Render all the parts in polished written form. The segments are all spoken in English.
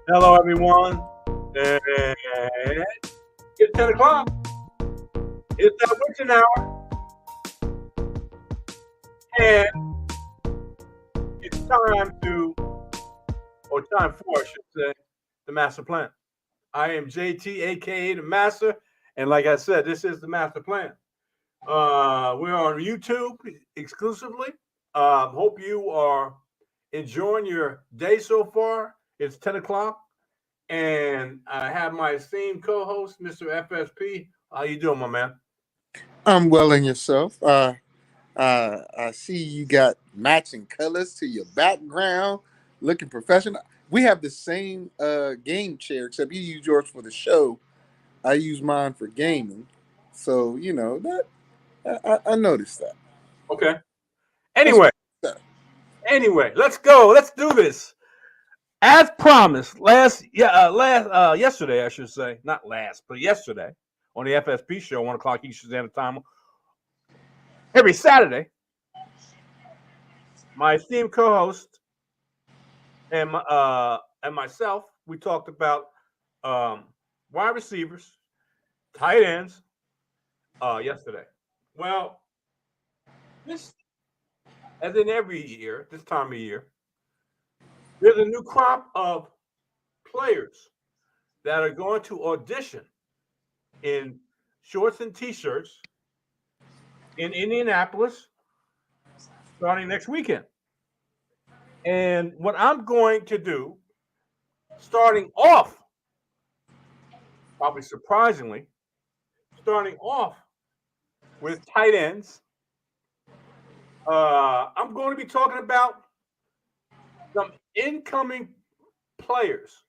Hello, everyone. And it's 10 o'clock. It's that witching hour, and it's time to, or time for, I should say, the master plan. I am JT, aka the Master, and like I said, this is the master plan. We're on YouTube exclusively. Hope you are enjoying your day so far. It's 10 o'clock, and I have my esteemed co-host, Mr. FSP. How you doing, my man? I'm well in yourself. I see you got matching colors to your background, looking professional. We have the same game chair, except you use yours for the show. I use mine for gaming. So that I noticed that. Okay. That's Anyway, that. let's go. Let's do this. As promised, yesterday I should say, not last, but yesterday on the FSP show, 1 o'clock Eastern Standard Time, every Saturday. My esteemed co-host and myself, we talked about um, wide receivers, tight ends, yesterday. Well, this as in every year, this time of year, there's a new crop of players that are going to audition in shorts and t-shirts in Indianapolis starting next weekend. And what I'm going to do, starting off, probably surprisingly, starting off with tight ends, I'm going to be talking about some incoming players.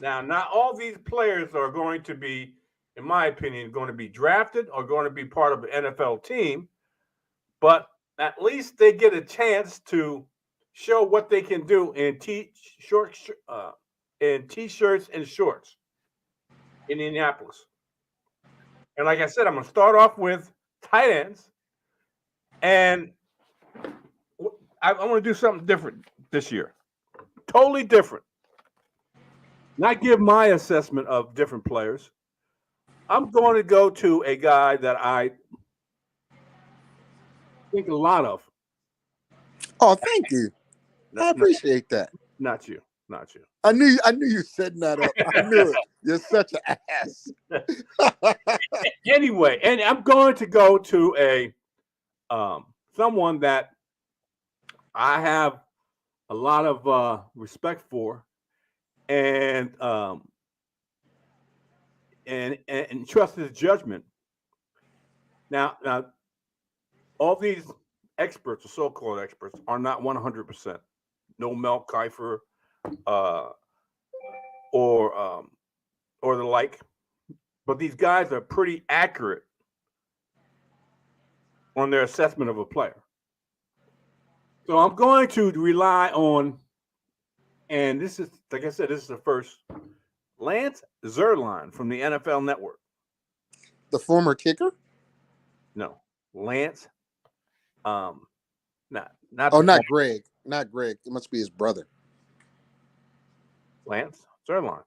Now, not all these players are going to be, in my opinion, going to be drafted or going to be part of an NFL team, but at least they get a chance to show what they can do in t-shirts and shorts in Indianapolis. And like I said, I'm going to start off with tight ends, and I want to do something different this year, totally different. Not give my assessment of different players. I'm going to go to a guy that I think a lot of. Oh, thank you. Not, I not, appreciate that. not you, not you. I knew you setting that up. I knew it. You're such an ass. Anyway, and I'm going to go to a someone that I have a lot of respect for, and and trust his judgment. Now, all these experts, or so-called experts, are not 100%. No Mel Kifer, uh, or or the like, but these guys are pretty accurate on their assessment of a player. So I'm going to rely on, and this is, like I said, this is the first, Lance Zerline from the NFL Network. The former kicker? No, Lance, um, not Oh, the former, not Greg. Not Greg. It must be his brother. Lance Zerline.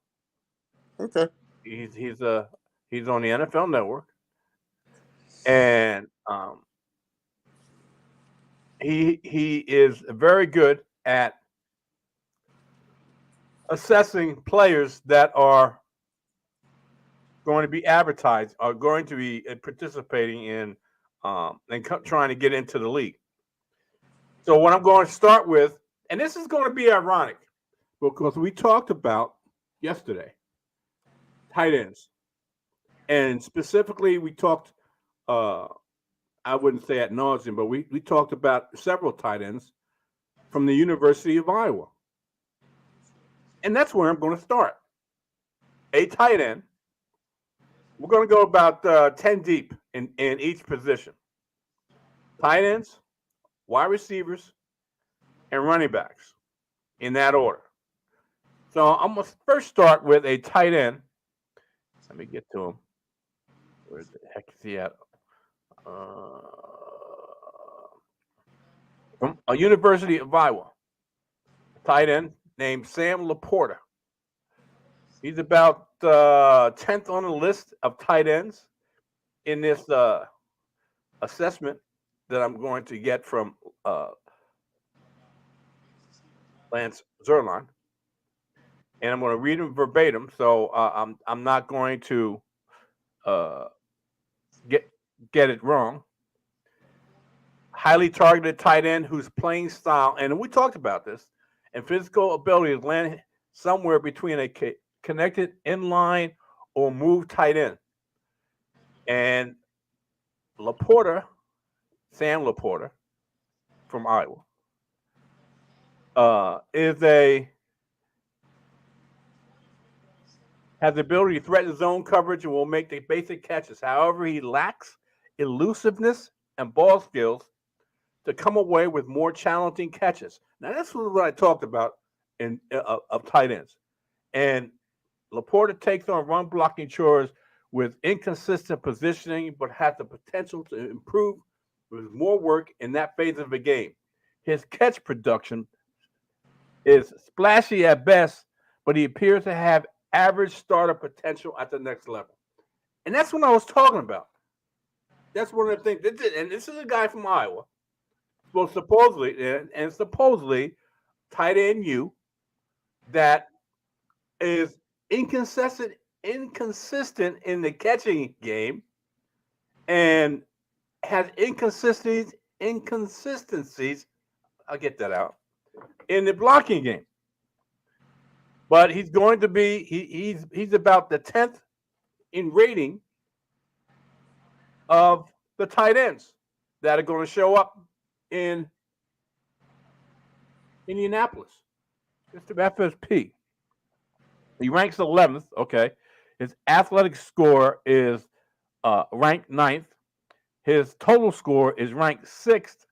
Okay. He's on the NFL Network, and he is very good at assessing players that are going to be advertised, are going to be participating in and trying to get into the league. So what I'm going to start with, and this is going to be ironic because we talked about yesterday tight ends, and specifically we talked. Uh, I wouldn't say ad nauseum, but we talked about several tight ends from the University of Iowa, and that's where I'm going to start. A tight end. We're going to go about 10 deep in each position. Tight ends, wide receivers, and running backs in that order. So I'm going to first start with a tight end. Let me get to him. Where the heck is he at? Uh, from a University of Iowa, a tight end named Sam Laporta. He's about 10th on the list of tight ends in this assessment that I'm going to get from uh, Lance Zerline, and I'm going to read him verbatim. So I'm not going to uh, get get it wrong. Highly targeted tight end whose playing style, and we talked about this, and physical ability is land somewhere between a connected inline or move tight end. And Laporta, Sam Laporta from Iowa, is a has the ability to threaten zone coverage and will make the basic catches. However, he lacks elusiveness and ball skills to come away with more challenging catches. Now, that's what I talked about in of tight ends. And Laporta takes on run blocking chores with inconsistent positioning, but has the potential to improve with more work in that phase of the game. His catch production is splashy at best, but he appears to have average starter potential at the next level. And that's what I was talking about. That's one of the things. And this is a guy from Iowa. Well, supposedly, and supposedly, tight end U that is inconsistent in the catching game, and has inconsistencies. I'll get that out in the blocking game. But he's going to be he's about the 10th in rating of the tight ends that are going to show up in Indianapolis. Mr. FSP. He ranks 11th. Okay, his athletic score is ranked ninth. His total score is ranked sixth.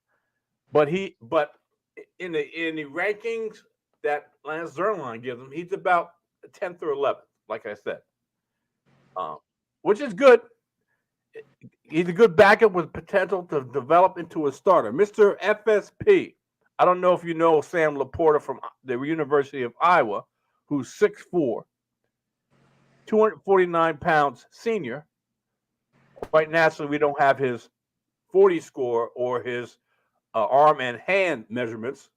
But in the rankings that Lance Zerline gives him, he's about 10th or 11th. Like I said, which is good. He's a good backup with potential to develop into a starter. Mr. FSP. I don't know if you know Sam Laporta from the University of Iowa, who's 6'4", 249 pounds senior. Quite naturally, we don't have his 40 score or his arm and hand measurements,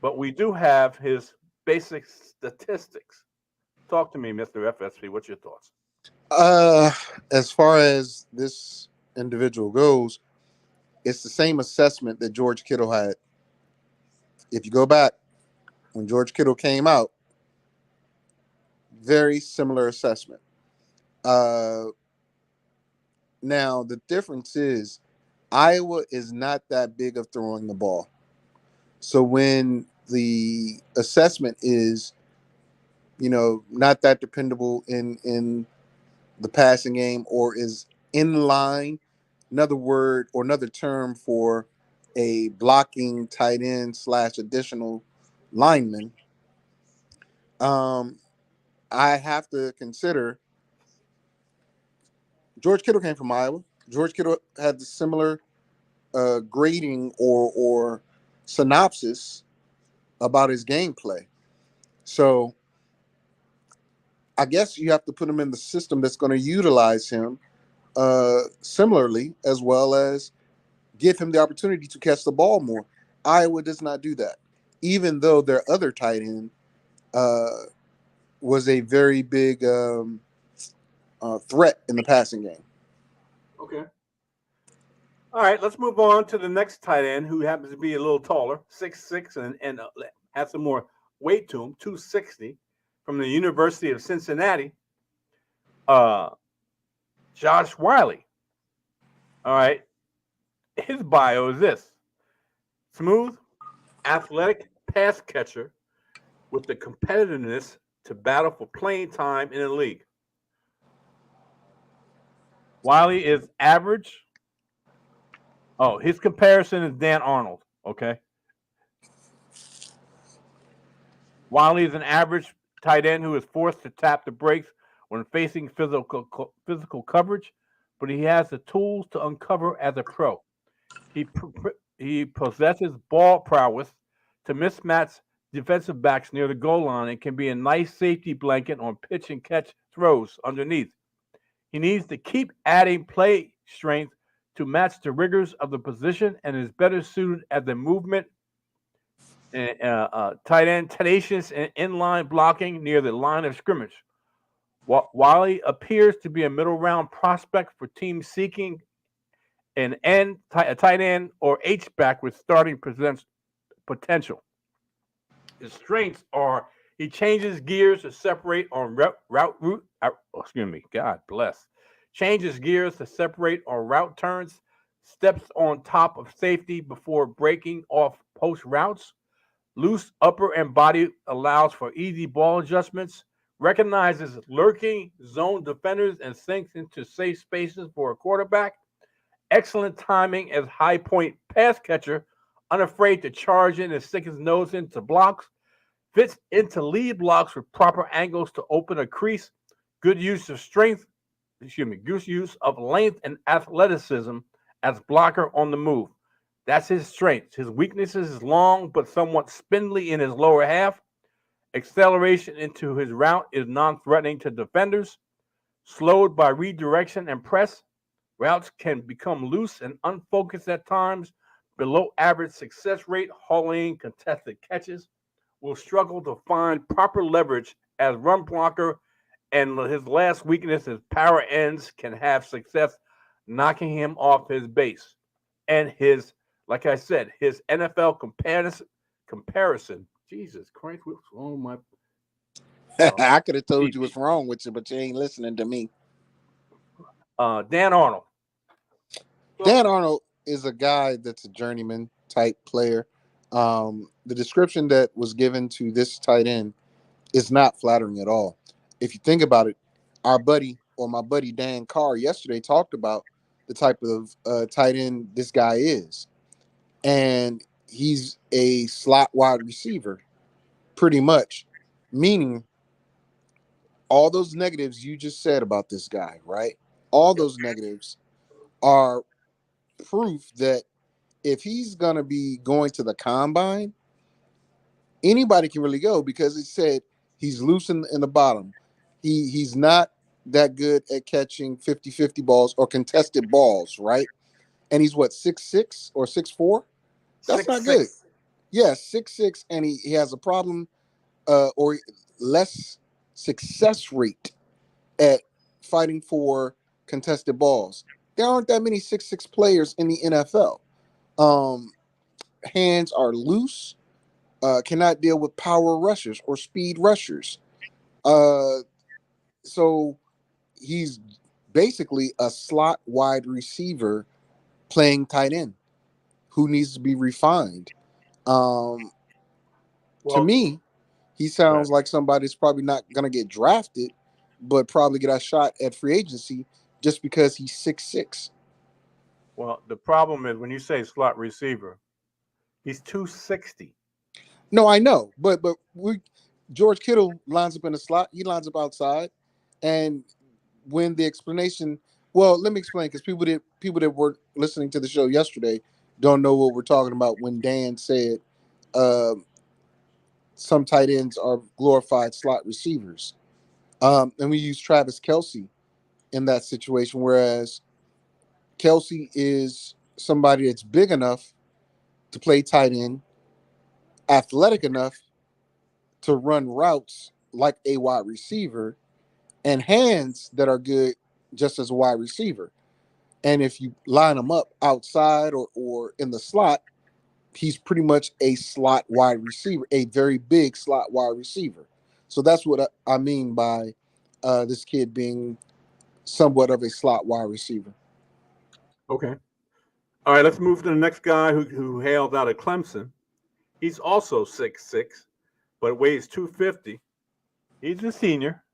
but we do have his basic statistics. Talk to me, Mr. FSP. What's your thoughts? Uh, as far as this individual goes, it's the same assessment that George Kittle had. If you go back when George Kittle came out, very similar assessment. Uh, Now the difference is Iowa is not that big of throwing the ball. So when the assessment is, not that dependable in the passing game or is in line, another word or another term for a blocking tight end / additional lineman, um, I have to consider George Kittle came from Iowa. George Kittle had the similar grading or synopsis about his gameplay. So I guess you have to put him in the system that's going to utilize him similarly, as well as give him the opportunity to catch the ball more. Iowa does not do that, even though their other tight end uh, was a very big threat in the passing game. Okay. All right, let's move on to the next tight end who happens to be a little taller, 6'6", and has some more weight to him, 260, from the University of Cincinnati, uh, Josh Wiley. All right, his bio is this: smooth, athletic pass catcher with the competitiveness to battle for playing time in the league. Wiley is average. Oh, his comparison is Dan Arnold. Okay. Wiley is an average tight end who is forced to tap the brakes when facing physical coverage, but he has the tools to uncover as a pro. He possesses ball prowess to mismatch defensive backs near the goal line and can be a nice safety blanket on pitch and catch throws underneath. He needs to keep adding play strength to match the rigors of the position and is better suited at the movement, tight end, tenacious and inline blocking near the line of scrimmage. While he appears to be a middle round prospect for teams seeking a tight end or H back with starting potential. His strengths are he changes gears to separate on excuse me, God bless. Changes gears to separate on route turns, steps on top of safety before breaking off post routes, loose upper and body allows for easy ball adjustments, recognizes lurking zone defenders and sinks into safe spaces for a quarterback, excellent timing as high point pass catcher, unafraid to charge in and stick his nose into blocks, fits into lead blocks with proper angles to open a crease, good use of strength, good use of length and athleticism as blocker on the move. That's his strength. His weaknesses is long but somewhat spindly in his lower half. Acceleration into his route is non-threatening to defenders. Slowed by redirection and press, routes can become loose and unfocused at times. Below average success rate hauling contested catches. Will struggle to find proper leverage as run blocker, and his last weakness is power ends can have success knocking him off his base. And his, like I said, his NFL comparison. Jesus Christ, what's wrong with my I could have told you TV? what's wrong with you, but you ain't listening to me. Dan Arnold. Talk Dan to me. Arnold is a guy that's a journeyman type player. The description that was given to this tight end is not flattering at all. If you think about it, our buddy or my buddy Dan Carr yesterday talked about the type of tight end this guy is. And he's a slot wide receiver, pretty much, meaning all those negatives you just said about this guy, right? All those negatives are proof that if he's going to be going to the combine, anybody can really go because it said he's loose in the bottom. He's not that good at catching 50-50 balls or contested balls, right? And he's what, 6'6" or 6'4"? That's Six not good. six. Yeah, 6'6", and he has a problem or less success rate at fighting for contested balls. There aren't that many 6'6" players in the NFL. Um, Hands are loose, cannot deal with power rushers or speed rushers. Uh, so he's basically a slot wide receiver playing tight end who needs to be refined. Um, to Well, me, he go ahead. sounds like somebody that's probably not going to get drafted, but probably get a shot at free agency just because he's 6'6". Well, the problem is when you say slot receiver, he's 260. No, I know, but we George Kittle lines up in the slot. He lines up outside, and when the explanation, well, let me explain because people that were listening to the show yesterday don't know what we're talking about when Dan said uh, some tight ends are glorified slot receivers, and we use Travis Kelsey in that situation, whereas Kelsey is somebody that's big enough to play tight end, athletic enough to run routes like a wide receiver, and hands that are good just as a wide receiver. And if you line him up outside or in the slot, he's pretty much a slot wide receiver, a very big slot wide receiver. So that's what I mean by this kid being somewhat of a slot wide receiver. Okay. All right, let's move to the next guy who hails out of Clemson. He's also 6'6", but weighs 250. He's a senior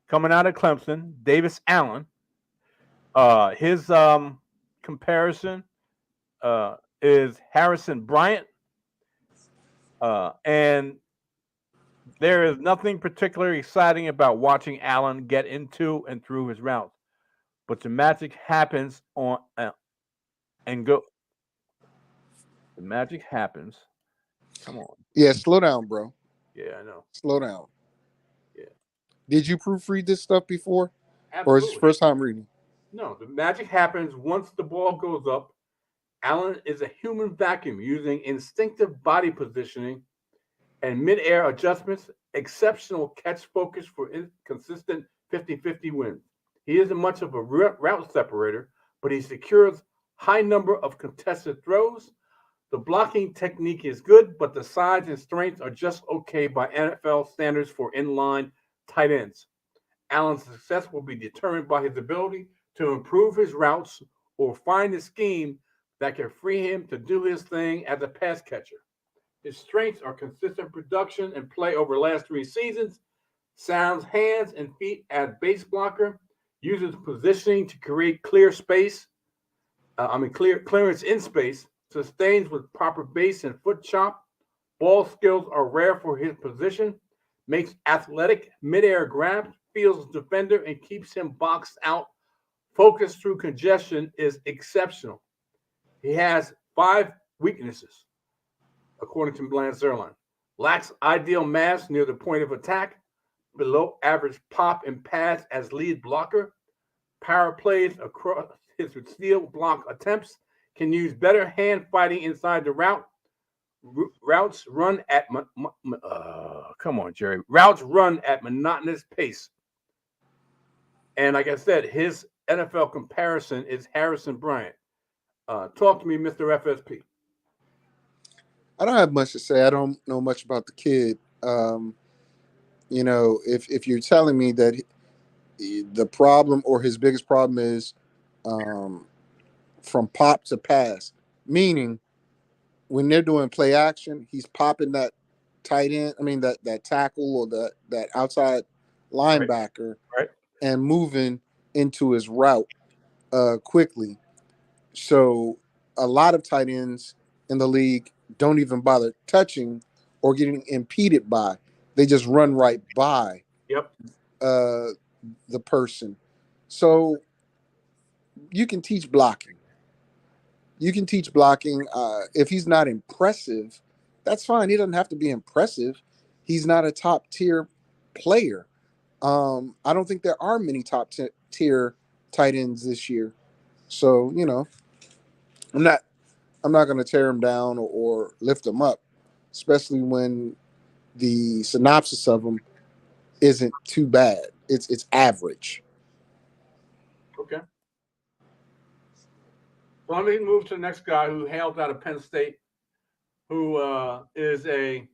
coming out of Clemson, Davis Allen. His comparison is Harrison Bryant, and there is nothing particularly exciting about watching Allen get into and through his routes, but the magic happens on and go. The magic happens. Come on. Yeah, slow down, bro. Yeah, I know. Slow down. Yeah, Did you proofread this stuff before, or is this absolutely. first time reading? No, the magic happens once the ball goes up. Allen is a human vacuum using instinctive body positioning and mid-air adjustments, exceptional catch focus for consistent 50-50 wins. He isn't much of a route separator, but he secures high number of contested throws. The blocking technique is good, but the size and strength are just okay by NFL standards for inline tight ends. Allen's success will be determined by his ability to improve his routes or find a scheme that can free him to do his thing as a pass catcher. His strengths are consistent production and play over the last 3 seasons, sounds hands and feet as base blocker, uses positioning to create clearance in space, sustains with proper base and foot chop. Ball skills are rare for his position, makes athletic midair grabs, feels defender, and keeps him boxed out. Focus through congestion is exceptional. He has 5 weaknesses, according to Lance Zerline. Lacks ideal mass near the point of attack, below average pop and pass as lead blocker, power plays across his steal block attempts, can use better hand fighting inside the route. Routes run at come on, Jerry. Routes run at monotonous pace, and like I said, his NFL comparison is Harrison Bryant. Talk to me, Mr. FSP. I don't have much to say. I don't know much about the kid. If you're telling me that the problem or his biggest problem is um, from pop to pass, meaning when they're doing play action, he's popping that tight end. I mean that tackle or that outside Right, linebacker right. and moving into his route quickly. So a lot of tight ends in the league don't even bother touching or getting impeded by. They just run right by Yep. uh, the person. So you can teach blocking. You can teach blocking. If he's not impressive, that's fine. He doesn't have to be impressive. He's not a top tier player. I don't think there are many tier tight ends this year. So I'm not I'm not going to tear him down or lift him up, especially when the synopsis of him isn't too bad. It's average. Okay. So let me move to the next guy who hails out of Penn State, who is a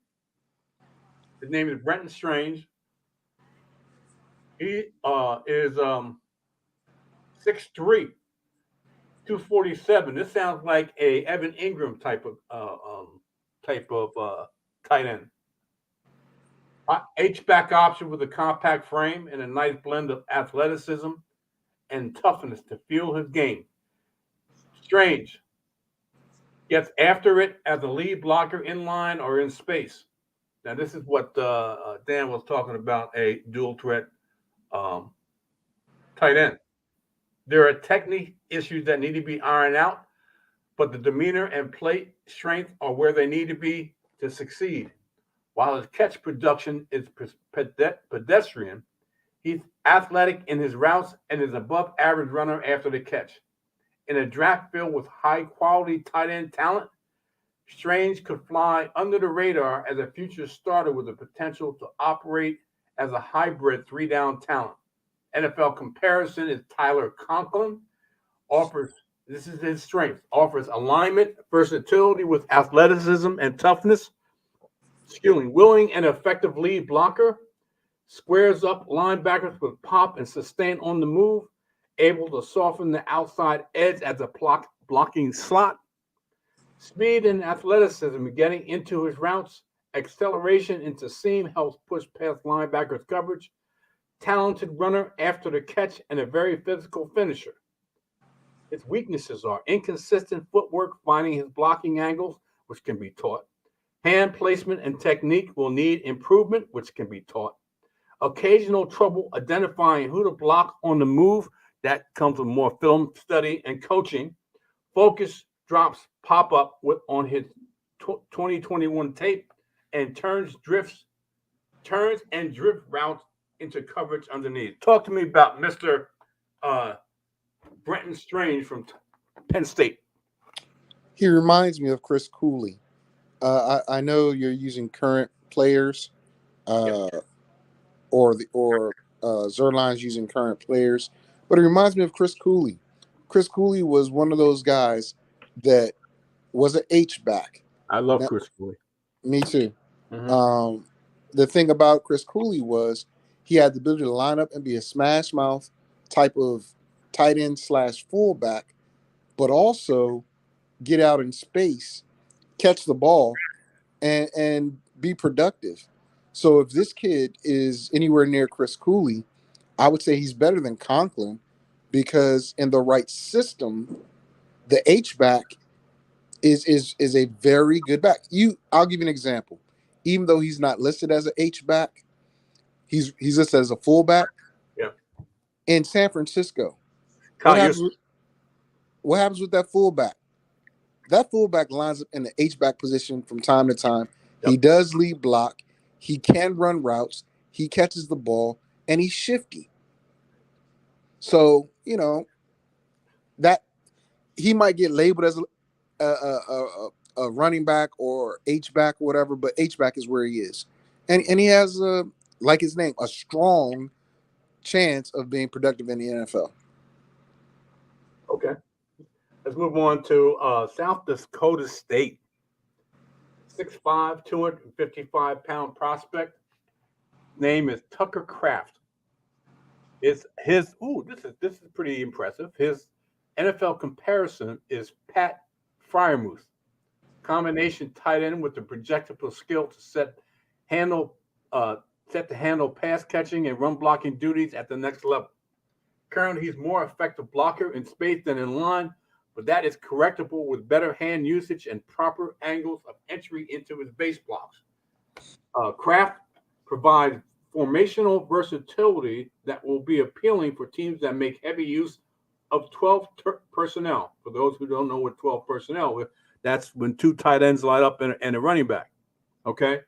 his name is Brenton Strange. He is 6'3", 247. This sounds like a Evan Ingram type of tight end. H back option with a compact frame and a nice blend of athleticism and toughness to fuel his game. Strange gets after it as a lead blocker in line or in space. Now, this is what Dan was talking about, a dual threat um, tight end. There are technique issues that need to be ironed out, but the demeanor and plate strength are where they need to be to succeed. While his catch production is pedestrian, he's athletic in his routes and is above average runner after the catch. In a draft filled with high quality tight end talent, Strange could fly under the radar as a future starter with the potential to operate as a hybrid 3 down talent. NFL comparison is Tyler Conklin, offers this is his strength, offers alignment, versatility with athleticism and toughness, skilling, willing and effective lead blocker, squares up linebackers with pop and sustain on the move, able to soften the outside edge as a blocking slot, speed and athleticism getting into his routes, acceleration into seam helps push past linebackers coverage, talented runner after the catch, and a very physical finisher. His weaknesses are inconsistent footwork, finding his blocking angles, which can be taught. Hand placement and technique will need improvement, which can be taught. Occasional trouble identifying who to block on the move, that comes with more film study and coaching. Focus drops pop up on his 2021 tape and turns drifts turns and drift routes into coverage underneath. Talk to me about Mr. Uh, Brenton Strange from Penn State. He reminds me of Chris Cooley. I know you're using current players, Yep, uh, or Zerline's using current players, but it reminds me of Chris Cooley. Chris Cooley was one of those guys that was an H back. I love Now, Chris Cooley. me too. Hmm. Um, the thing about Chris Cooley was he had the ability to line up and be a smash mouth type of tight end slash fullback, but also get out in space, catch the ball, and be productive. So if this kid is anywhere near Chris Cooley, I would say he's better than Conklin because in the right system, the H back is a very good back. I'll give you an example. Even though he's not listed as an H back, he's listed as a fullback Yeah, in San Francisco. What Kyle, you're happens with what happens with that fullback? That fullback lines up in the H back position from time to time. He yep. does lead block. He can run routes. He catches the ball, and he's shifty. So that he might get labeled as a running back or H back or whatever, but H back is where he is, and he has like his name, a strong chance of being productive in the NFL. Okay. Let's move on to South Dakota State. 6'5", 255-pound prospect. Name is Tucker Kraft. Is his this is pretty impressive. His NFL comparison is Pat Fryermuth, combination tight end with the projectable skill to handle uh, set to handle pass catching and run blocking duties at the next level. Currently, he's more effective blocker in space than in line, but that is correctable with better hand usage and proper angles of entry into his base blocks. Kraft provides formational versatility that will be appealing for teams that make heavy use of 12 personnel. For those who don't know what 12 personnel is, that's when two tight ends line up and a running back. Okay?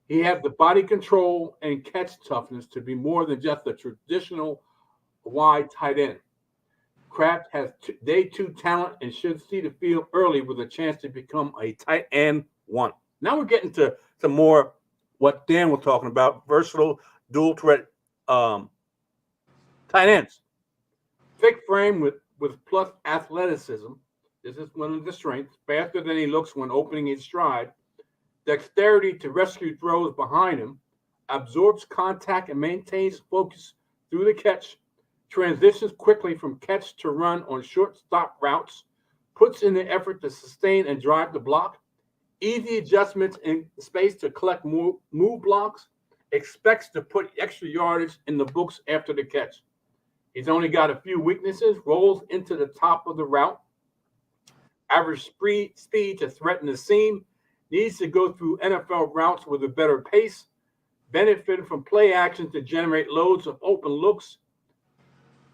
He has the body control and catch toughness to be more than just a traditional wide tight end. Kraft has day two talent and should see the field early with a chance to become a tight end one. Now we're getting to some more what Dan was talking about, versatile dual threat um, tight ends. Thick frame with plus athleticism. This is one of the strengths. Faster than he looks when opening his stride. Dexterity to rescue throws behind him. Absorbs contact and maintains focus through the catch. Transitions quickly from catch to run on short stop routes. Puts in the effort to sustain and drive the block. Easy adjustments in space to collect move blocks. Expects to put extra yardage in the books after the catch. He's only got a few weaknesses. Rolls into the top of the route. Average speed to threaten the seam. Needs to go through NFL routes with a better pace. Benefited from play action to generate loads of open looks.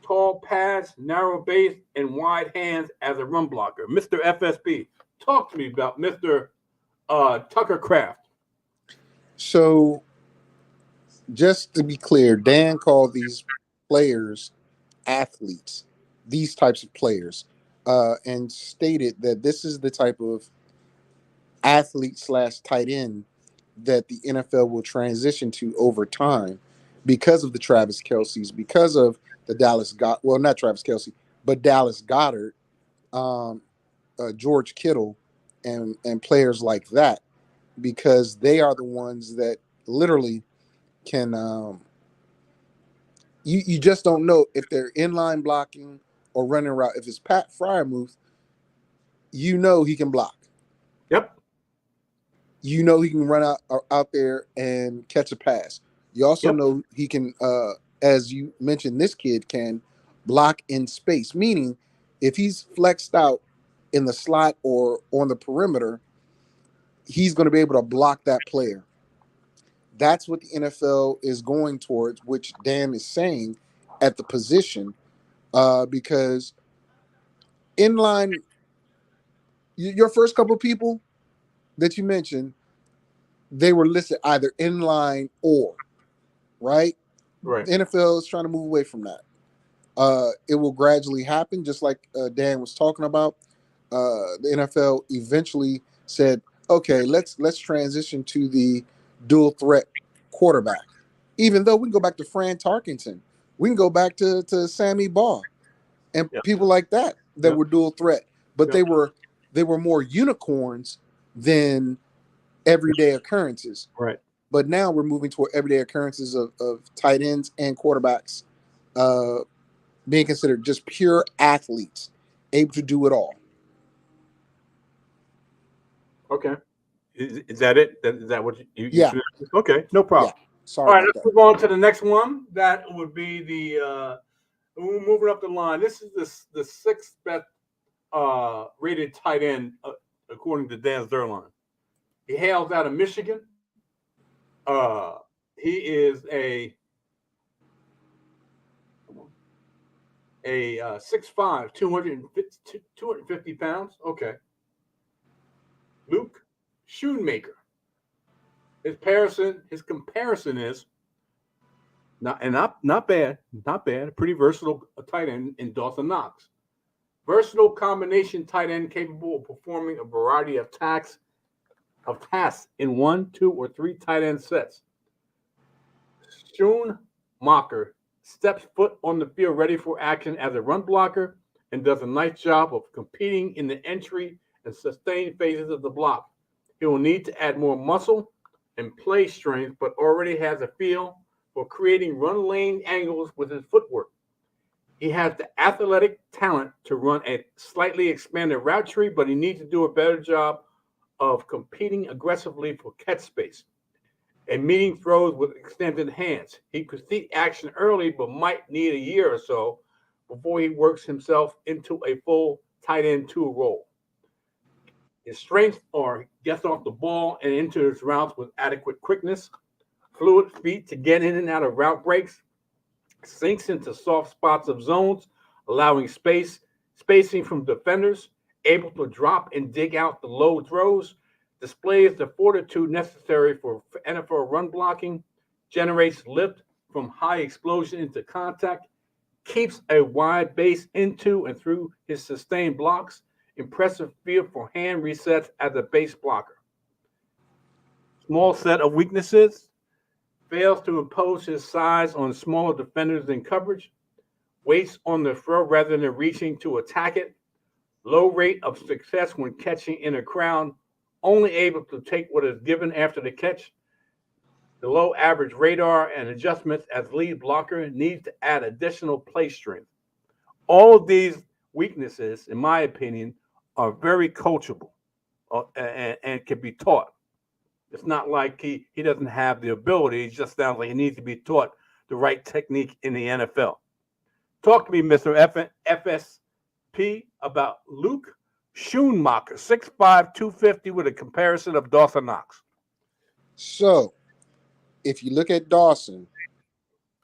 Tall pads, narrow base, and wide hands as a run blocker. Mr. FSB, talk to me about Mr. Tucker Kraft. So just to be clear, Dan called these players athletes, these types of players, and stated that this is the type of athlete slash tight end that the NFL will transition to over time because of the Travis Kelce's, because of the not Travis Kelsey, but Dallas Goddard, um, George Kittle, and players like that, because they are the ones that literally can. You just don't know if they're inline blocking or running route. If it's Pat Fryermuth, you know he can block. Yep. You know he can run out there and catch a pass. You also Yep. know he can, as you mentioned, this kid can block in space. Meaning, if he's flexed out in the slot or on the perimeter, he's going to be able to block that player. That's what the NFL is going towards, which Dan is saying at the position, because inline, your first couple of people that you mentioned, they were listed either inline or right. Right. The NFL is trying to move away from that. It will gradually happen, just like Dan was talking about. The NFL eventually said, "Okay, let's transition to the dual threat quarterback." Even though we can go back to Fran Tarkenton, we can go back to Sammy Baugh and Yeah. people like that Yeah. were dual threat, but Yeah. they were more unicorns than everyday occurrences. Right. But now we're moving toward everyday occurrences of tight ends and quarterbacks uh, being considered just pure athletes, able to do it all. Okay. Is that it? Is that what you Yeah, finished with? Okay, no yeah. problem. Sorry All right, about let's that. move on to the next one. That would be the we're moving up the line. This is the sixth best rated tight end according to Dan Zerline. He hails out of Michigan. Uh, he is a 6'5", 250 pounds. Okay, Luke Schoonmaker. His comparison is not bad, not bad. Pretty versatile tight end in Dawson Knox. Versatile combination tight end capable of performing a variety of tasks in one, two, or three tight end sets. Schoonmaker steps foot on the field ready for action as a run blocker and does a nice job of competing in the entry and sustained phases of the block. He will need to add more muscle and play strength, but already has a feel for creating run lane angles with his footwork. He has the athletic talent to run a slightly expanded route tree, but he needs to do a better job of competing aggressively for catch space and meeting throws with extended hands. He could see action early, but might need a year or so before he works himself into a full tight end two role. His strengths are gets off the ball and into his routes with adequate quickness, fluid feet to get in and out of route breaks, sinks into soft spots of zones, allowing spacing from defenders, able to drop and dig out the low throws, displays the fortitude necessary for NFL run blocking, generates lift from high explosion into contact, keeps a wide base into and through his sustained blocks, impressive feel for hand resets as a base blocker. Small set of weaknesses, fails to impose his size on smaller defenders in coverage, waits on the throw rather than reaching to attack it, low rate of success when catching in a crowd, only able to take what is given after the catch, the low average radar and adjustments as lead blocker needs to add additional play strength. All of these weaknesses, in my opinion, are very coachable and can be taught. It's not like he doesn't have the ability. It just sounds like he needs to be taught the right technique in the NFL. Talk to me, Mr. FSP, about Luke Schoonmaker, 6'5", 250, with a comparison of Dawson Knox. So if you look at Dawson,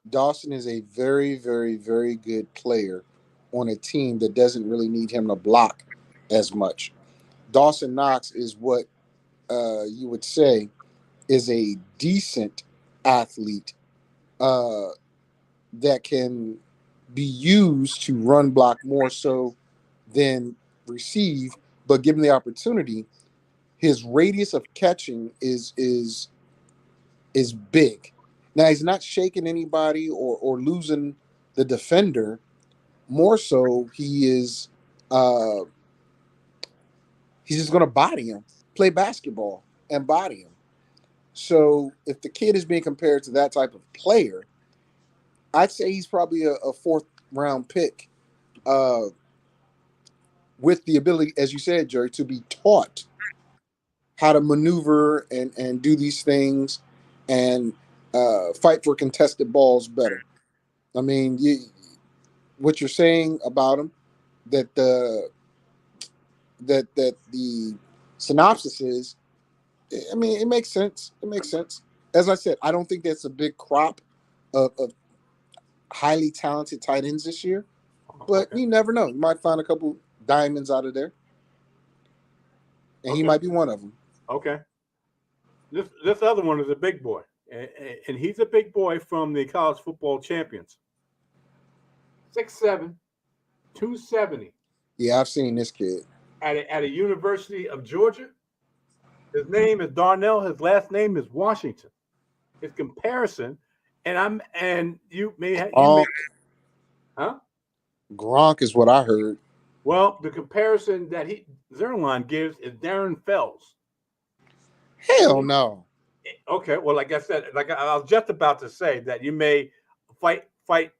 Dawson is a very, very, very good player on a team that doesn't really need him to block as much. Dawson Knox is what you would say is a decent athlete uh, that can be used to run block more so than receive, but given the opportunity, his radius of catching is big. Now he's not shaking anybody or losing the defender. More so, uh, he's just going to body him, play basketball and body him. So if the kid is being compared to that type of player, I'd say he's probably a fourth round pick uh, with the ability, as you said, Jerry, to be taught how to maneuver and do these things and fight for contested balls better. I mean, what you're saying about him, that the synopsis is, I mean, it makes sense. It makes sense. As I said, I don't think that's a big crop of highly talented tight ends this year, but Okay. you never know. You might find a couple diamonds out of there, and he Okay. might be one of them. Okay. This other one is a big boy, and he's a big boy from the college football champions. 6'7", 270 Yeah, I've seen this kid. at a University of Georgia. His name is Darnell. His last name is Washington. His comparison, and you may, Gronk, huh? Gronk is what I heard. Well, the comparison that Zerline gives is Darren Fells. Hell no. Okay, well, like I said, like I was just about to say that you may fight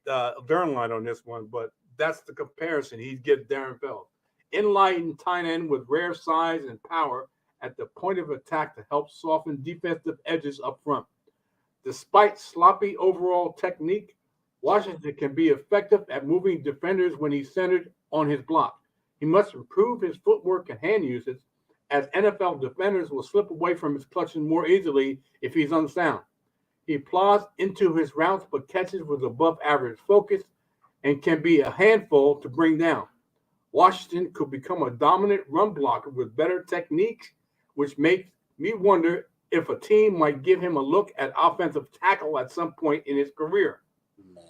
Zerline on this one, but that's the comparison he gives Darren Fells. Enlightened tight end with rare size and power at the point of attack to help soften defensive edges up front. Despite sloppy overall technique, Washington can be effective at moving defenders when he's centered on his block. He must improve his footwork and hand usage, as NFL defenders will slip away from his clutching more easily if he's unsound. He plows into his routes but catches with above average focus and can be a handful to bring down. Washington could become a dominant run blocker with better technique, which makes me wonder if a team might give him a look at offensive tackle at some point in his career. Man.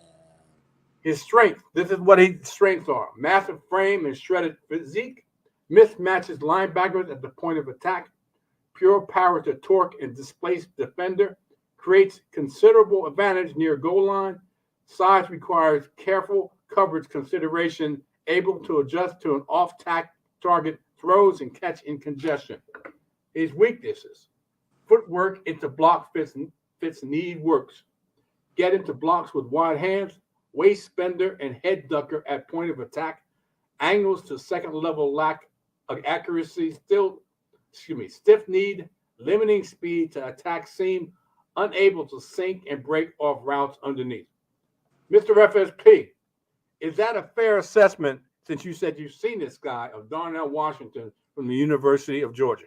His strength, this is what his strengths are: massive frame and shredded physique, mismatches linebackers at the point of attack, pure power to torque and displace defender, creates considerable advantage near goal line, size requires careful coverage consideration, able to adjust to an off-target throws and catch in congestion. His weaknesses: footwork into block fits need works. Get into blocks with wide hands, waist bender and head ducker at point of attack, angles to second level lack of accuracy, stiff need, limiting speed to attack seam, unable to sink and break off routes underneath. Mr. FSP, is that a fair assessment since you said you've seen this guy of Darnell Washington from the University of Georgia?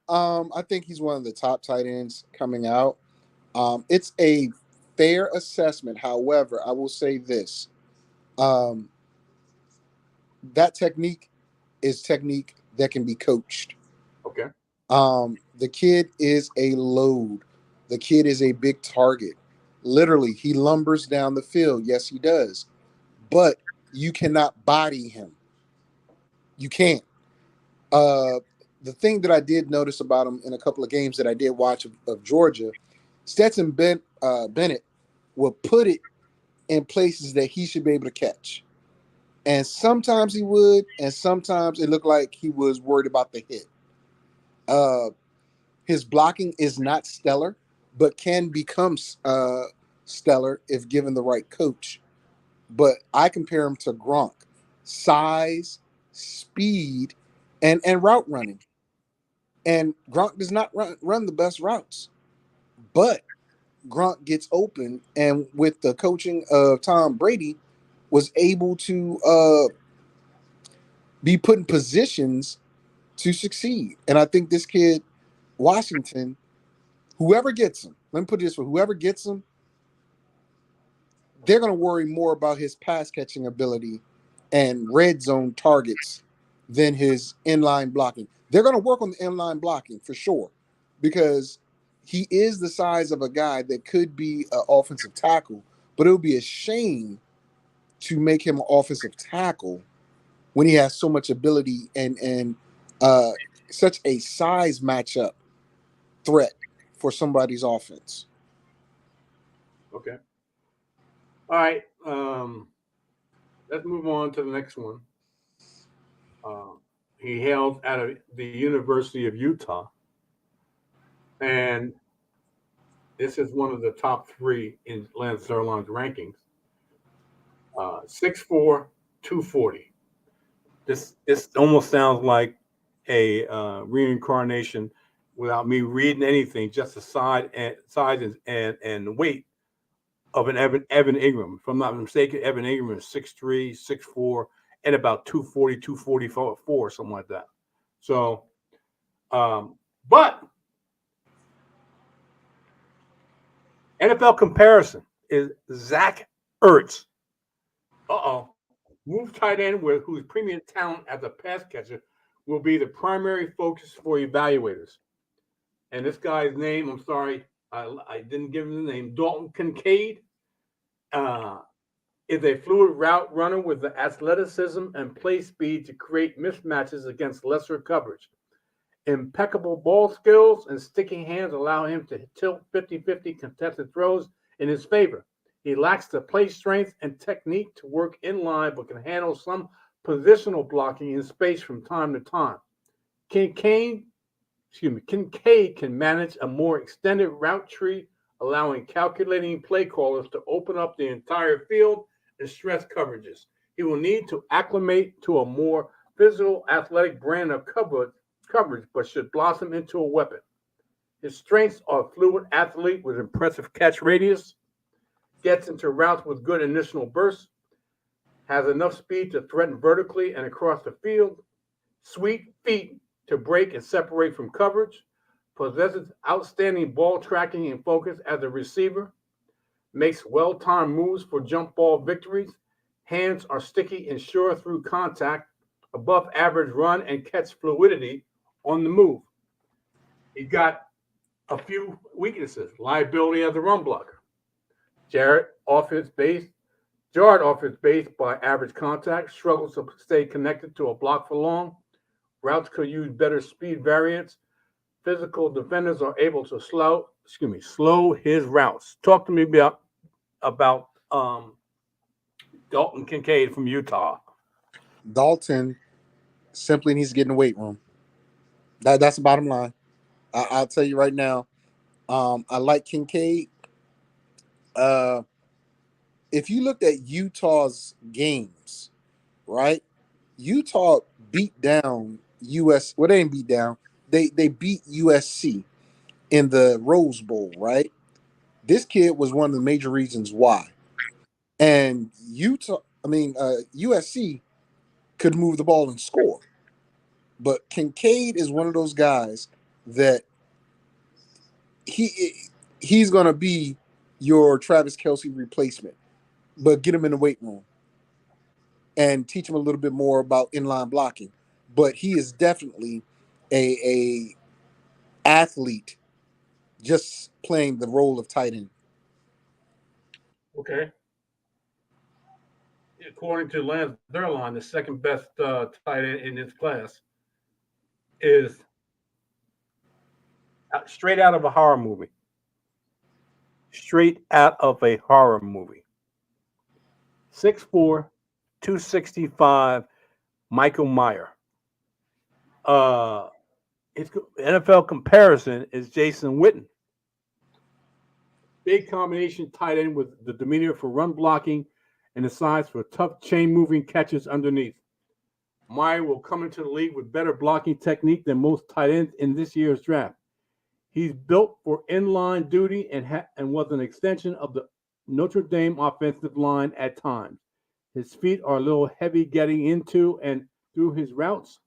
I think he's one of the top tight ends coming out. It's a fair assessment. However, I will say this: um, that technique is technique that can be coached. Okay. The kid is a load. The kid is a big target. Literally, he lumbers down the field. Yes, he does. But you cannot body him. You can't. Uh, the thing that I did notice about him in a couple of games that I did watch of Georgia, Bennett will put it in places that he should be able to catch. And sometimes he would, and sometimes it looked like he was worried about the hit. Uh, his blocking is not stellar, but can become stellar if given the right coach. But I compare him to Gronk: size, speed, and route running. And Gronk does not run the best routes, but Gronk gets open, and with the coaching of Tom Brady, was able to be put in positions to succeed. And I think this kid, Washington, whoever gets him, let me put it this way: whoever gets him, they're going to worry more about his pass catching ability and red zone targets than his inline blocking. They're going to work on the inline blocking for sure, because he is the size of a guy that could be an offensive tackle, but it would be a shame to make him an offensive tackle when he has so much ability and uh, such a size matchup threat for somebody's offense. Okay. All right. Let's move on to the next one. Uh, he hails out of the University of Utah, and this is one of the top three in Lance Zerline's rankings. 6'4", 240. This almost sounds like a reincarnation without me reading anything, just the size and weight of an Evan Ingram. If I'm not mistaken, Evan Ingram is 6'3", 6'4", and about 240, 244, something like that. So, but NFL comparison is Zach Ertz. Move tight end whose premium talent as a pass catcher will be the primary focus for evaluators. And this guy's name, I'm sorry, I didn't give him the name. Dalton Kincaid uh, is a fluid route runner with the athleticism and play speed to create mismatches against lesser coverage. Impeccable ball skills and sticky hands allow him to tilt 50-50 contested throws in his favor. He lacks the play strength and technique to work in line, but can handle some positional blocking in space from time to time. Kincaid, Kincaid can manage a more extended route tree, allowing calculating play callers to open up the entire field and stress coverages. He will need to acclimate to a more physical, athletic brand of coverage, but should blossom into a weapon. His strengths are fluid athlete with impressive catch radius, gets into routes with good initial bursts, has enough speed to threaten vertically and across the field, sweet feet to break and separate from coverage, possesses outstanding ball tracking and focus as a receiver, makes well timed moves for jump ball victories, hands are sticky and sure through contact, above average run and catch fluidity on the move. He got a few weaknesses liability as a run blocker. Jarrett off his base, jarred off his base by average contact, struggles to stay connected to a block for long. Routes could use better speed variants. Physical defenders are able to slow his routes. Talk to me about Dalton Kincaid from Utah. Dalton simply needs to get in the weight room. That's the bottom line. I'll tell you right now. I like Kincaid. Uh, if you looked at Utah's games, right? Utah beat down US. Well, they didn't beat down. They beat USC in the Rose Bowl, right? This kid was one of the major reasons why. And USC could move the ball and score. But Kincaid is one of those guys that he's gonna be your Travis Kelsey replacement. But get him in the weight room and teach him a little bit more about inline blocking. But he is definitely a athlete just playing the role of tight end. Okay. According to Lance Zierlein, the second best tight end in this class is straight out of a horror movie. Straight out of a horror movie. 6'4", 265, Michael Meyer. Uh, his NFL comparison is Jason Witten. Big combination tight end with the demeanor for run blocking and the size for tough chain moving catches underneath. Meyer will come into the league with better blocking technique than most tight ends in this year's draft. He's built for inline duty and was an extension of the Notre Dame offensive line at times. His feet are a little heavy getting into and through his routes,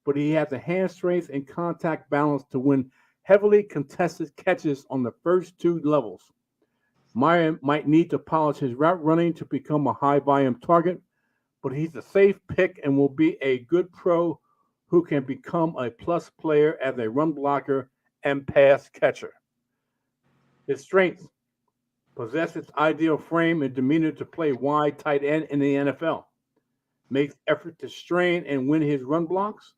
but he has the hand strength and contact balance to win heavily contested catches on the first two levels. Meyer might need to polish his route running to become a high volume target, but he's a safe pick and will be a good pro who can become a plus player as a run blocker and pass catcher. His strengths possesses ideal frame and demeanor to play wide tight end in the NFL. Makes effort to strain and win his run blocks.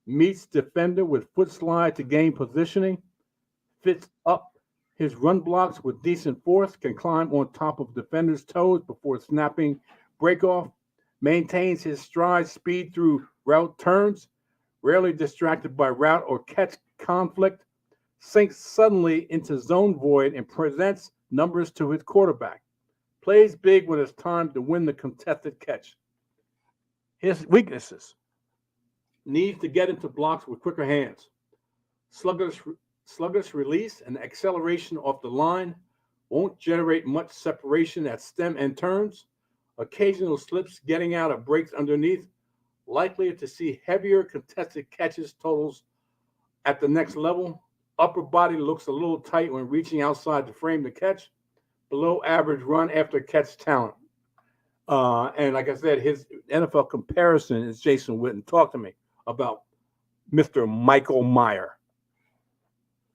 Meets defender with foot slide to gain positioning. Fits up his run blocks with decent force. Can climb on top of defenders' toes before snapping break off. Maintains his stride speed through route turns. Rarely distracted by route or catch conflict. Sinks suddenly into zone void and presents numbers to his quarterback. Plays big when it's time to win the contested catch. His weaknesses: needs to get into blocks with quicker hands. Sluggish, sluggish release and acceleration off the line. Won't generate much separation at stem and turns. Occasional slips getting out of breaks underneath. Likely to see heavier contested catches totals at the next level. Upper body looks a little tight when reaching outside the frame to catch. Below average run after catch talent. And like I said, his NFL comparison is Jason Witten. Talk to me about Mr. Michael Meyer.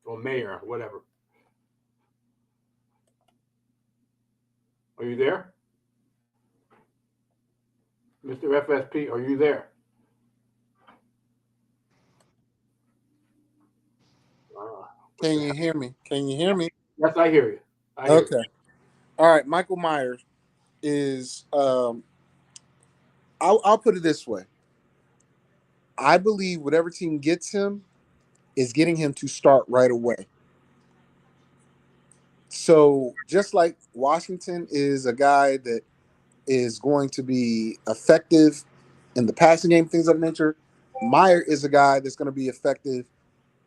or mayor, whatever. Are you there, Mr. FSP? Are you there? Uh, what Can the you hell? hear me? Can you hear me? Yes, I hear you. I hear you. Okay. All right. Michael Myers is. I'll put it this way. I believe whatever team gets him is getting him to start right away. So just like Washington is a guy that is going to be effective in the passing game, things of that nature, Meyer is a guy that's going to be effective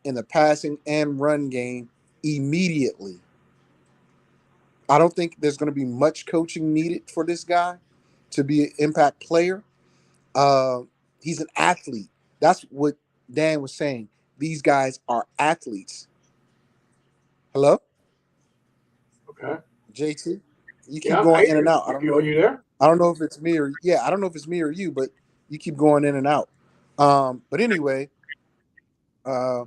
in the passing and run game immediately. I don't think there's going to be much coaching needed for this guy to be an impact player. Uh, he's an athlete. That's what Dan was saying. These guys are athletes. Hello, Okay. JT. You keep Yeah, I going in and hear out. I you. don't Are know. you there? I don't know if it's me or yeah. I don't know if it's me or you, but you keep going in and out. But anyway, uh,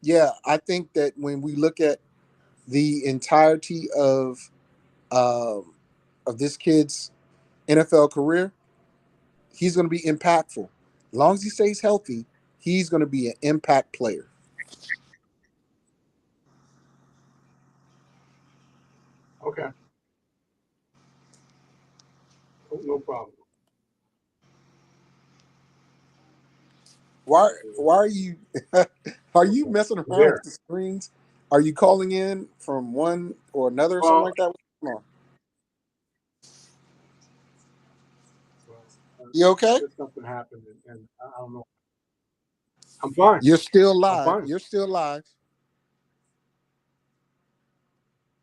yeah, I think that when we look at the entirety um of this kid's NFL career, he's going to be impactful. As long as he stays healthy, he's going to be an impact player. Okay. Oh, no problem. Why are you are you Okay. messing You around with there? the screens? Are you calling in from one or another or something Well, like that? What's going on? well You okay? just something happened, and I don't know. I'm fine. You're still I'm live. fine. You're still live.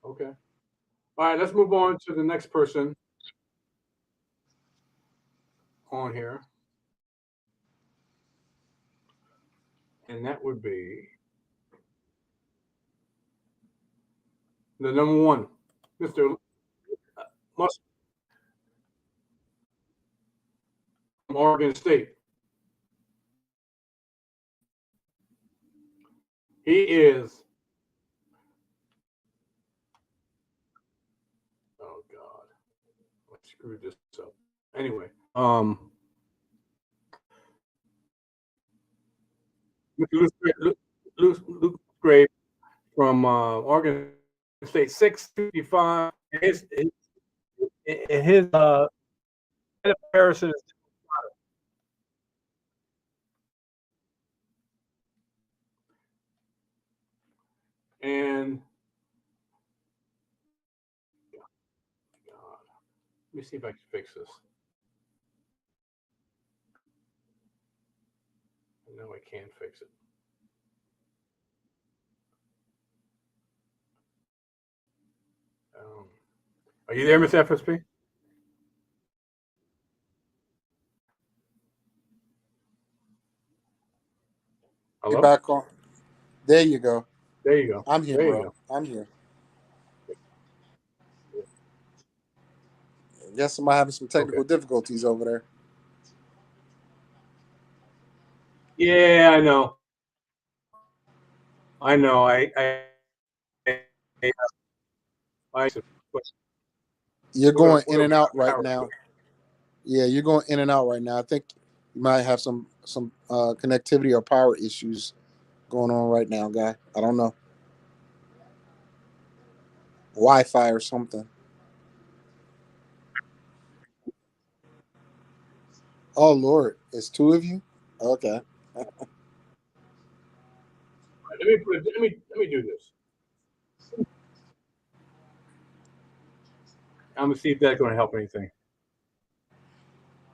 Okay. All right. Let's move on to the next person on here, and that would be the number one, Mr. Musk from Oregon State. He is. Oh God, I screwed this up. Anyway, Luke Grave from Oregon State, 655. His comparison is, and God, let me see if I can fix this. No, I can't fix it. Um, are you there, Miss FSP? You're Hello? back on. There you go. There you go. I'm here, There you bro. go. I'm here. I guess somebody having some Okay. technical difficulties over there. Yeah, I know. I know. I, I You're going what in a and out right power now. switch. Yeah, you're going in and out right now. I think you might have some connectivity or power issues going on right now, guy. I don't know. Wi-Fi or something. Oh Lord, it's two of you. Okay. Let me do this. I'm gonna see if that's gonna help anything.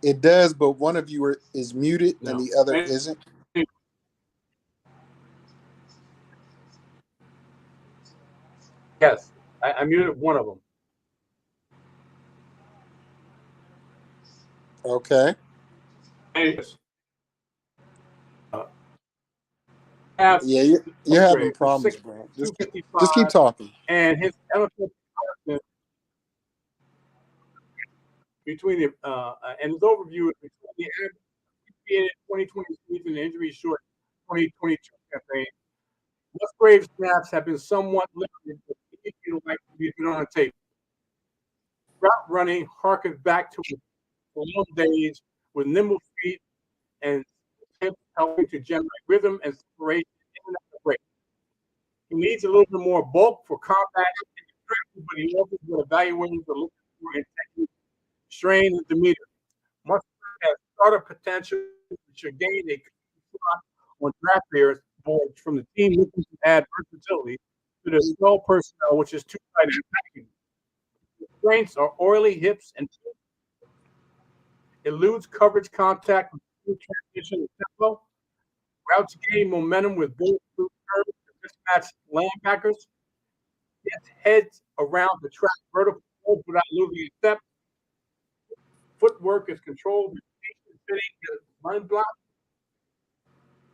It does, but one of you is muted and No. the other isn't. Yes, I muted one of them. Okay. Yes. Uh, Half Yeah, you're having upgrade, who's problems, six bro. two Just fifty just keep five, talking. and his elephant between the and his overview is between the NBA 2020 season and injury short 2022 campaign. Musgrave snaps have been somewhat limited, but you like to be on the tape. Route running harkens back to his long days with nimble feet and hips helping to generate rhythm and separation in and out of break. He needs a little bit more bulk for combat and strength, but he also what evaluators are looking for in technique, strain, and demeanor. Musgrave has starter potential, which should gain a slot on draft boards from the team looking to add versatility to the skull personnel, which is too tight and attacking. His strengths are oily hips and eludes coverage contact with smooth transition and tempo, routes gain momentum with bulletproof curves to mismatched linebackers, gets heads around the track vertical without losing a step. Footwork is controlled with patient fitting his run block,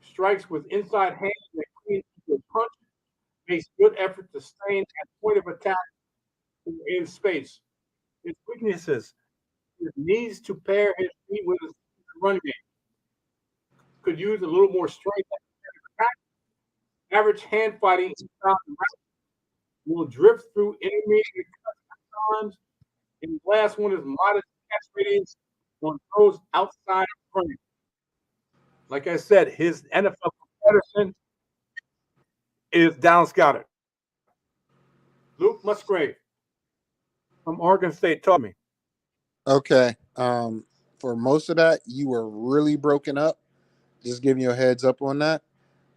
strikes with inside hands and clean with punch, makes good effort to stay at point of attack in space. His weaknesses, his needs to pair his feet with his run game. Could use a little more strength at the attack. Average hand fighting style will drift through intermediate times. And the last one is modest catch radius on throws outside of frame. Like I said, his NFL comparison is Dallas Goddard. Luke Musgrave from Oregon State. Talk to me. Okay. For most of that, you were really broken up. Just giving you a heads up on that.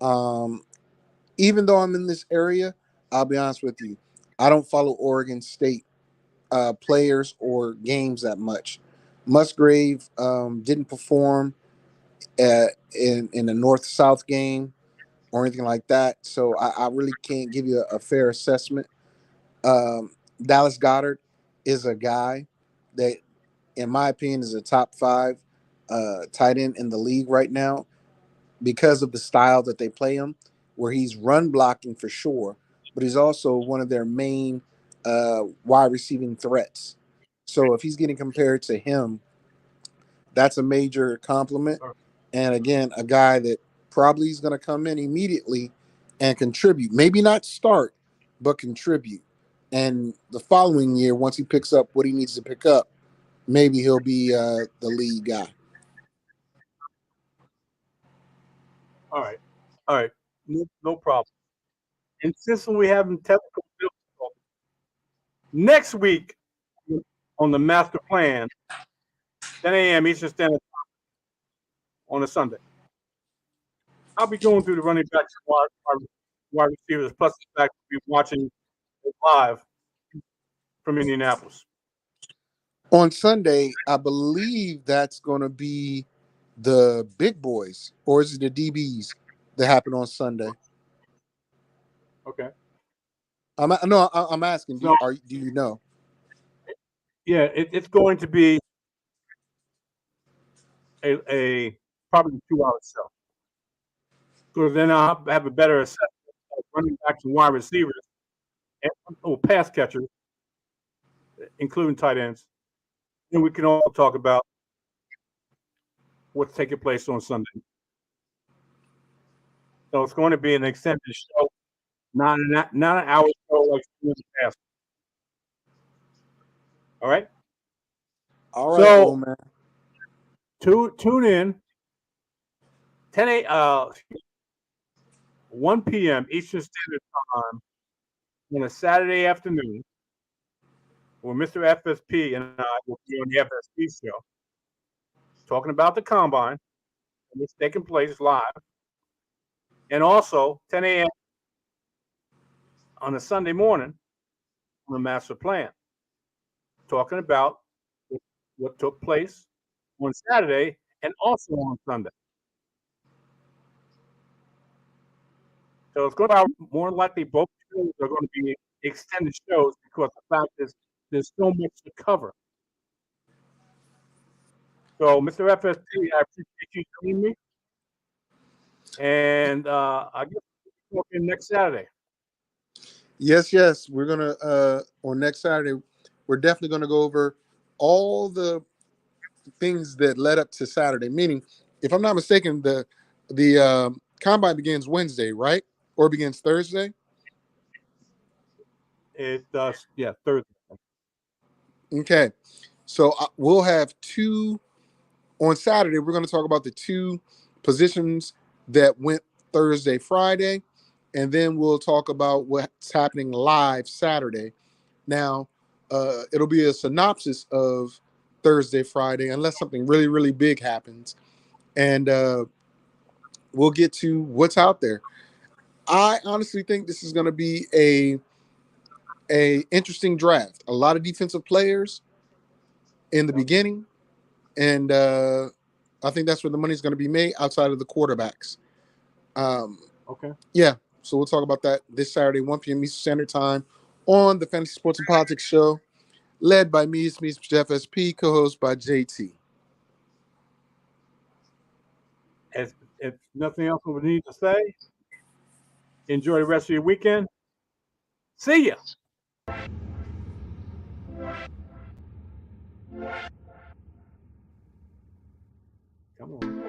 Um, Even though I'm in this area, I'll be honest with you, I don't follow Oregon State players or games that much. Musgrave didn't perform in the North South game or anything like that, so I really can't give you a fair assessment. Um, Dallas Goddard is a guy that, in my opinion, is a top five tight end in the league right now because of the style that they play him, where he's run blocking for sure, but he's also one of their main wide receiving threats. So if he's getting compared to him, that's a major compliment. And again, a guy that probably is going to come in immediately and contribute. Maybe not start, but contribute. And the following year, once he picks up what he needs to pick up, maybe he'll be the lead guy. All right. All right. No problem. And since we have technical difficulties, next week on the master plan, 10 a.m. Eastern Standard Time on a Sunday. I'll be going through the running backs and wide receivers, plus the fact we'll be watching it live from Indianapolis. On Sunday, I believe that's going to be the big boys, or is it the DBs that happen on Sunday? Okay. I'm asking. So Do you know? yeah, it's going to be a probably 2 hour show. Because then I'll have a better assessment of running backs and wide receivers and pass catchers, including tight ends. And we can also talk about what's taking place on Sunday. So it's going to be an extended show, not an hour show like in the past. All right. All right, old So man. tune in 1 p.m. Eastern Standard Time on a Saturday afternoon, where Mr. FSP and I will be on the FSP show talking about the combine, and it's taking place live, and also 10 a.m. on a Sunday morning on the master plan, talking about what took place on Saturday and also on Sunday. So it's going to be more likely both shows are going to be extended shows because the fact is there's so much to cover. So, Mr. FSP, I appreciate you joining me, and I guess we'll talk next Saturday. Yes. We're gonna on next Saturday. We're definitely gonna go over all the things that led up to Saturday. Meaning, if I'm not mistaken, the combine begins Wednesday, right? or begins Thursday? It does. Yeah, Thursday. Okay. So we'll have two on Saturday. We're going to talk about the two positions that went Thursday, Friday, and then we'll talk about what's happening live Saturday. Now, it'll be a synopsis of Thursday, Friday, unless something really, really big happens, and we'll get to what's out there. I honestly think this is going to be a interesting draft. A lot of defensive players in the Yep. beginning, and I think that's where the money's going to be made outside of the quarterbacks. Okay. Yeah, so we'll talk about that this Saturday, 1 p.m. Eastern Standard Time on the Fantasy Sports and Politics Show, led by me, it's Jeff SP, co-host by JT. If nothing else we need to say, enjoy the rest of your weekend. See ya. Come on.